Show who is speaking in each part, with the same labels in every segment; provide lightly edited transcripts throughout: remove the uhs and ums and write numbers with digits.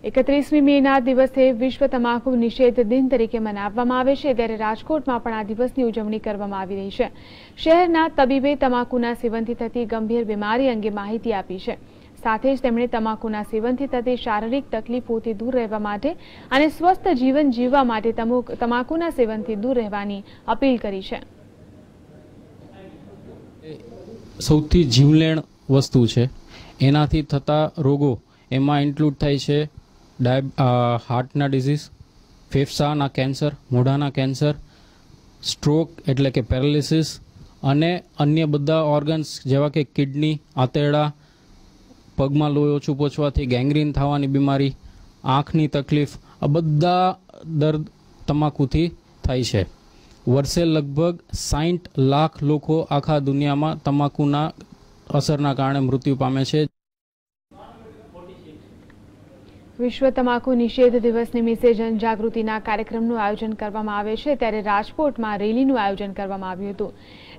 Speaker 1: 31મી મેના દિવસે વિશ્વ તમાકુ નિષેધ દિન તરીકે મનાવવામાં આવે છે, ત્યારે રાજકોટમાં પણ આ દિવસની ઉજવણી કરવામાં આવી રહી છે। શહેરના તબીબે તમાકુના સેવનથી થતી ગંભીર બીમારી અંગે માહિતી આપી છે। સાથે જ તેમણે તમાકુના સેવનથી થતી શારીરિક તકલીફોથી દૂર રહેવા માટે અને સ્વસ્થ જીવન જીવવા માટે તમાકુના સેવનથી દૂર રહેવાની અપીલ કરી છે।
Speaker 2: સૌથી જીવલેણ વસ્તુ છે, એનાથી થતા રોગો એમાં ઇન્ક્લુડ થાય છે હાર્ટના ડિઝીઝ, ફેફસાના કેન્સર, મોઢાના કેન્સર, સ્ટ્રોક એટલે કે પેરાલિસિસ અને અન્ય બધા ઓર્ગન્સ જેવા કે કિડની, આંતરડા, પગમાં લોહી ઓછું પહોંચવાથી ગેંગ્રીન થવાની બીમારી, આંખની તકલીફ, આ બધા દર્દ તમાકુથી થાય છે। વર્ષે લગભગ 60 લાખ લોકો આખા દુનિયામાં તમાકુના અસરના કારણે મૃત્યુ પામે છે।
Speaker 1: વિશ્વ તમાકુ નિષેધ દિવસ નિમિત્તે જનજાગૃતિના કાર્યક્રમનું આયોજન કરવામાં આવે છે, ત્યારે રાજકોટમાં રેલીનું આયોજન કરવામાં આવ્યું હતું।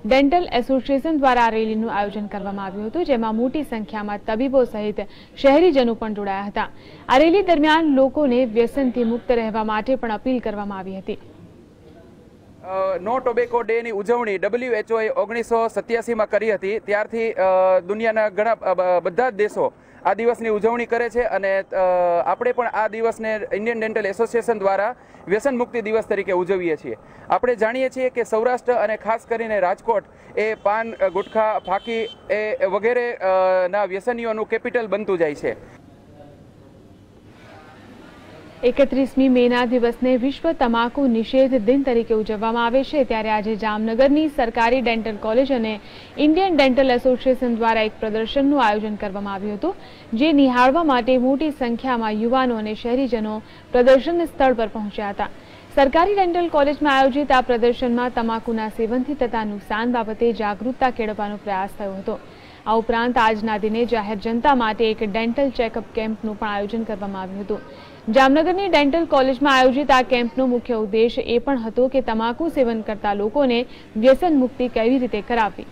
Speaker 1: ડેન્ટલ એસોસિએશન દ્વારા આ રેલીનું આયોજન કરવામાં આવ્યું હતું, જેમાં મોટી સંખ્યામાં તબીબો સહિત શહેરીજનો પણ જોડાયા હતા। આ રેલી દરમિયાન લોકોને વ્યસનથી મુક્ત રહેવા માટે પણ અપીલ કરવામાં આવી હતી।
Speaker 3: નો ટોબેકો ડે ની ઉજવણી WHO 1987માં કરી હતી। ત્યારથી દુનિયાના ઘણા બધા દેશો આ દિવસની ઉજવણી કરે છે અને આપણે પણ આ દિવસને ઇન્ડિયન ડેન્ટલ એસોસિએશન દ્વારા વ્યસન મુક્તિ દિવસ તરીકે ઉજવીએ છીએ। આપણે જાણીએ છીએ કે સૌરાષ્ટ્ર અને ખાસ કરીને રાજકોટ એ પાન, ગુટખા, ફાકી એ વગેરે ના વ્યસનીઓનું કેપિટલ બનતું જાય છે।
Speaker 1: 31મી મેના દિવસને વિશ્વ તમાકુ નિષેધ દિન તરીકે ઉજવવામાં આવે છે, ત્યારે આજે જામનગરની સરકારી ડેન્ટલ કોલેજ અને ઇન્ડિયન ડેન્ટલ એસોસિએશન દ્વારા એક પ્રદર્શનનું આયોજન કરવામાં આવ્યું હતું, જે નિહાળવા માટે મોટી સંખ્યામાં યુવાનો અને શહેરીજનો પ્રદર્શન સ્થળ પર પહોંચ્યા હતા। સરકારી ડેન્ટલ કોલેજમાં આયોજિત આ પ્રદર્શનમાં તમાકુના સેવનથી થતા નુકસાન બાબતે જાગૃતતા કેળવવાનો પ્રયાસ થયો હતો। આ ઉપરાંત આજના દિને જાહેર જનતા માટે એક ડેન્ટલ ચેકઅપ કેમ્પનું પણ આયોજન કરવામાં આવ્યું હતું। જામનગરની ડેન્ટલ કોલેજમાં આયોજિત આ કેમ્પનો મુખ્ય ઉદ્દેશ એ પણ હતો કે તમાકુ સેવન કરતા લોકોને વ્યસન મુક્તિ કેવી રીતે કરાવવી।